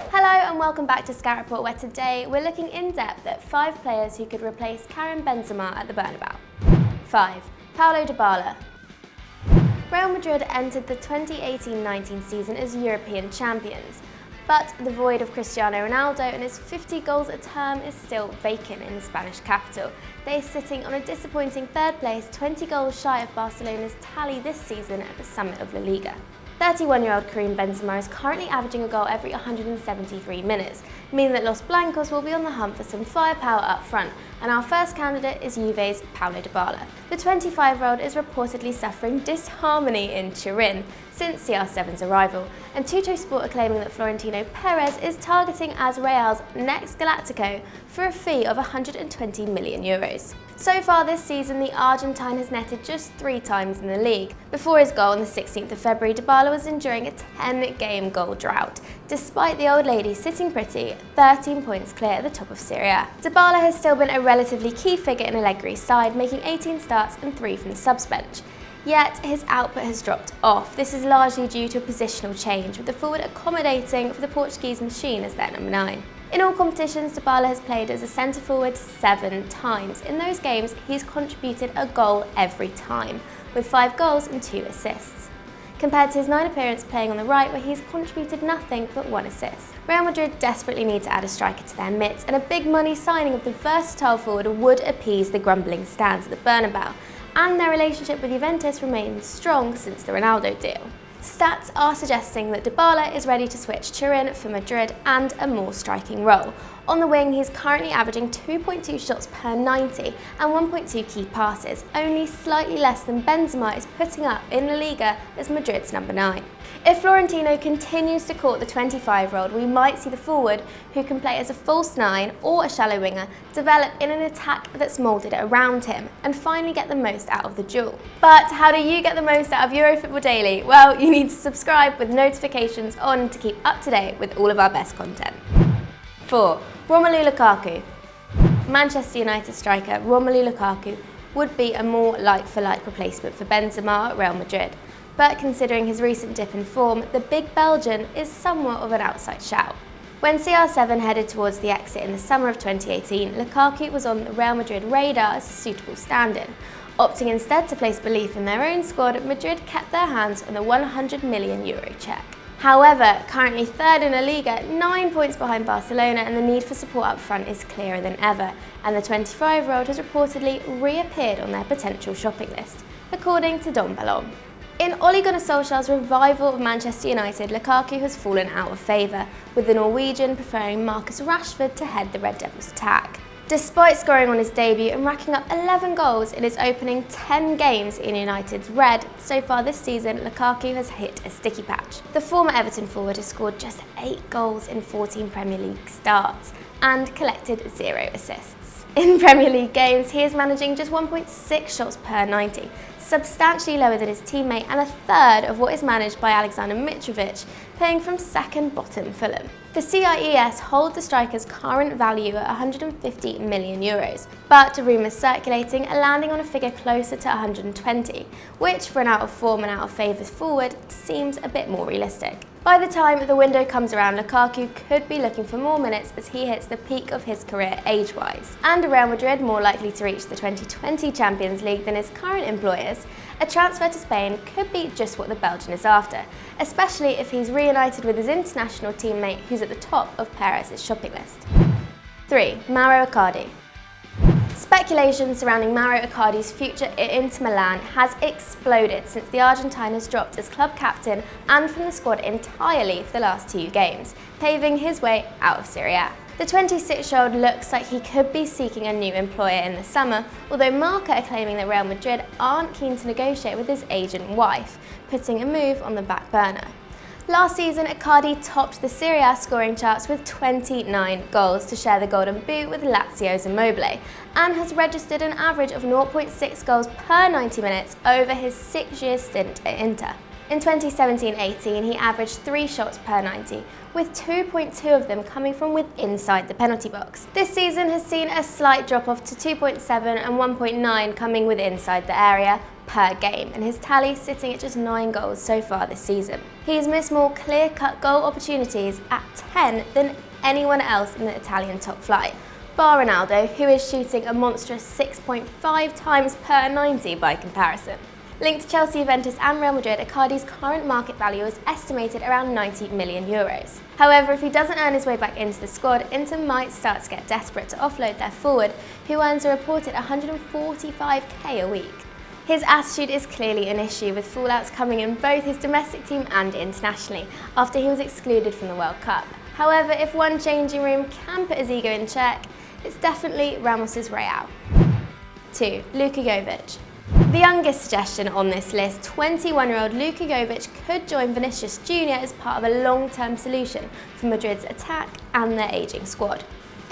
Hello and welcome back to Scout Report, where today we're looking in depth at 5 players who could replace Karim Benzema at the Bernabeu. 5. Paulo Dybala. Real Madrid entered the 2018-19 season as European champions, but the void of Cristiano Ronaldo and his 50 goals a term is still vacant in the Spanish capital. They are sitting on a disappointing third place, 20 goals shy of Barcelona's tally this season at the summit of La Liga. 31-year-old Karim Benzema is currently averaging a goal every 173 minutes, meaning that Los Blancos will be on the hunt for some firepower up front, and our first candidate is Juve's Paulo Dybala. The 25-year-old is reportedly suffering disharmony in Turin since CR7's arrival, and Tuttosport are claiming that Florentino Perez is targeting as Real's next Galactico for a fee of €120 million. So far this season, the Argentine has netted just 3 times in the league. Before his goal on the 16th of February, Dybala was enduring a 10-game goal drought, despite the old lady sitting pretty 13 points clear at the top of Serie A. Dybala has still been a relatively key figure in Allegri's side, making 18 starts and 3 from the subs bench. Yet his output has dropped off. This is largely due to a positional change, with the forward accommodating for the Portuguese machine as their number 9. In all competitions, Dybala has played as a centre-forward 7 times. In those games, he's contributed a goal every time, with 5 goals and 2 assists, compared to his 9 appearances playing on the right, where he's contributed nothing but 1 assist. Real Madrid desperately need to add a striker to their midst, and a big money signing of the versatile forward would appease the grumbling stands at the Bernabeu, and their relationship with Juventus remains strong since the Ronaldo deal. Stats are suggesting that Dybala is ready to switch Turin for Madrid and a more striking role. On the wing, he's currently averaging 2.2 shots per 90 and 1.2 key passes, only slightly less than Benzema is putting up in La Liga as Madrid's number 9. If Florentino continues to court the 25-year-old, we might see the forward, who can play as a false 9 or a shallow winger, develop in an attack that's moulded around him and finally get the most out of the duel. But how do you get the most out of EuroFootball Daily? Well, you need to subscribe with notifications on to keep up to date with all of our best content. 4. Romelu Lukaku. Manchester United striker Romelu Lukaku would be a more like-for-like replacement for Benzema at Real Madrid, but considering his recent dip in form, the big Belgian is somewhat of an outside shout. When CR7 headed towards the exit in the summer of 2018, Lukaku was on the Real Madrid radar as a suitable stand-in. Opting instead to place belief in their own squad, Madrid kept their hands on the €100 million cheque. However, currently third in La Liga, 9 points behind Barcelona, and the need for support up front is clearer than ever, and the 25-year-old has reportedly reappeared on their potential shopping list, according to Don Ballon. In Ole Gunnar Solskjaer's revival of Manchester United, Lukaku has fallen out of favour, with the Norwegian preferring Marcus Rashford to head the Red Devils' attack. Despite scoring on his debut and racking up 11 goals in his opening 10 games in United's red, so far this season, Lukaku has hit a sticky patch. The former Everton forward has scored just 8 goals in 14 Premier League starts and collected 0 assists. In Premier League games, he is managing just 1.6 shots per 90, substantially lower than his teammate and a third of what is managed by Alexander Mitrovic, playing from second bottom Fulham. The CIES hold the striker's current value at €150 million, but rumours circulating are landing on a figure closer to 120, which for an out-of-form and out-of-favour forward seems a bit more realistic. By the time the window comes around, Lukaku could be looking for more minutes as he hits the peak of his career age-wise. And Real Madrid more likely to reach the 2020 Champions League than his current employers, a transfer to Spain could be just what the Belgian is after, especially if he's reunited with his international teammate who's at the top of Perez's shopping list. 3. Mauro Icardi. Speculation surrounding Mauro Icardi's future at Inter Milan has exploded since the Argentine has dropped as club captain and from the squad entirely for the last 2 games, paving his way out of Serie A. The 26-year-old looks like he could be seeking a new employer in the summer, although Marca are claiming that Real Madrid aren't keen to negotiate with his agent wife, putting a move on the back burner. Last season, Icardi topped the Serie A scoring charts with 29 goals to share the Golden Boot with Lazio's Immobile, and has registered an average of 0.6 goals per 90 minutes over his 6-year stint at Inter. In 2017-18, he averaged 3 shots per 90, with 2.2 of them coming from inside the penalty box. This season has seen a slight drop-off to 2.7 and 1.9 coming inside the area, per game, and his tally sitting at just 9 goals so far this season. He's missed more clear-cut goal opportunities at 10 than anyone else in the Italian top flight, bar Ronaldo, who is shooting a monstrous 6.5 times per 90 by comparison. Linked to Chelsea, Juventus and Real Madrid, Icardi's current market value is estimated around €90 million. However, if he doesn't earn his way back into the squad, Inter might start to get desperate to offload their forward, who earns a reported €145k a week. His attitude is clearly an issue, with fallouts coming in both his domestic team and internationally, after he was excluded from the World Cup. However, if one changing room can put his ego in check, it's definitely Ramos's Real. 2. Luka Jovic. The youngest suggestion on this list, 21-year-old Luka Jovic could join Vinicius Jr. as part of a long-term solution for Madrid's attack and their ageing squad.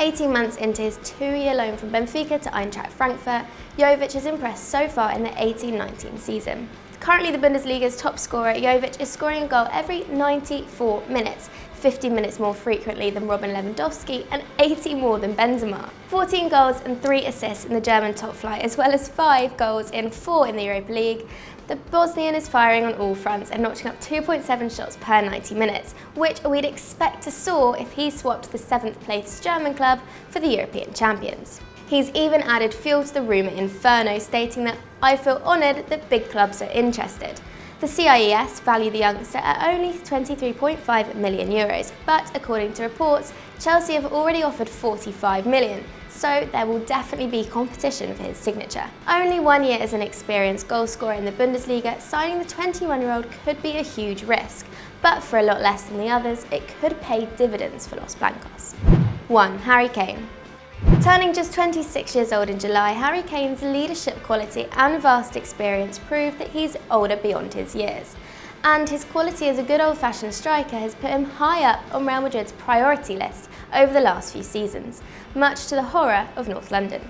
18 months into his 2-year loan from Benfica to Eintracht Frankfurt, Jovic has impressed so far in the 18-19 season. Currently the Bundesliga's top scorer, Jovic is scoring a goal every 94 minutes, 50 minutes more frequently than Robin Lewandowski and 80 more than Benzema. 14 goals and 3 assists in the German top flight, as well as 5 goals in 4 in the Europa League. The Bosnian is firing on all fronts and notching up 2.7 shots per 90 minutes, which we'd expect to soar if he swapped the 7th placed German club for the European champions. He's even added fuel to the rumour inferno, stating that "I feel honoured that big clubs are interested." The CIES value the youngster at only €23.5 million, but according to reports, Chelsea have already offered €45 million, so there will definitely be competition for his signature. Only 1 year as an experienced goalscorer in the Bundesliga, signing the 21-year-old could be a huge risk, but for a lot less than the others, it could pay dividends for Los Blancos. 1. Harry Kane. Turning just 26 years old in July, Harry Kane's leadership quality and vast experience prove that he's older beyond his years. And his quality as a good old-fashioned striker has put him high up on Real Madrid's priority list over the last few seasons, much to the horror of North London.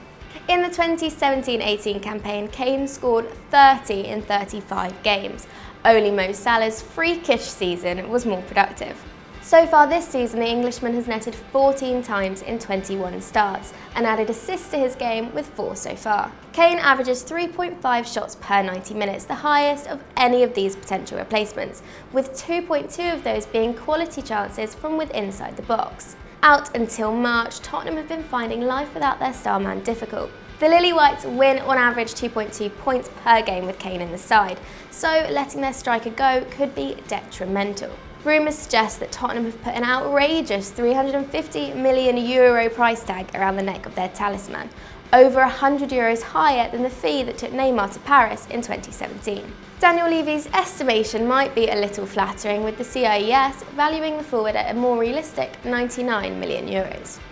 In the 2017-18 campaign, Kane scored 30 in 35 games. Only Mo Salah's freakish season was more productive. So far this season, the Englishman has netted 14 times in 21 starts and added assists to his game with 4 so far. Kane averages 3.5 shots per 90 minutes, the highest of any of these potential replacements, with 2.2 of those being quality chances from within inside the box. Out until March, Tottenham have been finding life without their star man difficult. The Lily Whites win on average 2.2 points per game with Kane in the side, so letting their striker go could be detrimental. Rumours suggest that Tottenham have put an outrageous €350 million price tag around the neck of their talisman, over €100 higher than the fee that took Neymar to Paris in 2017. Daniel Levy's estimation might be a little flattering, with the CIES valuing the forward at a more realistic €99 million.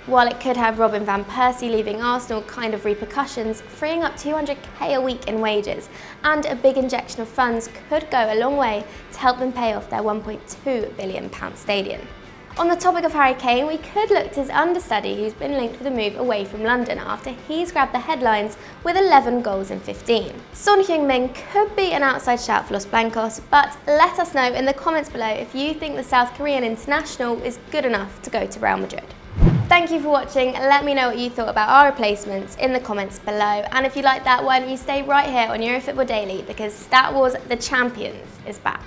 While it could have Robin van Persie leaving Arsenal kind of repercussions, freeing up €200k a week in wages and a big injection of funds could go a long way to help them pay off their £1.2 billion stadium. On the topic of Harry Kane, we could look to his understudy, who's been linked with a move away from London after he's grabbed the headlines with 11 goals in 15. Son Heung-min could be an outside shout for Los Blancos, but let us know in the comments below if you think the South Korean international is good enough to go to Real Madrid. Thank you for watching. Let me know what you thought about our replacements in the comments below. And if you like that, why don't you stay right here on Eurofootball Daily, because Star Wars The Champions is back.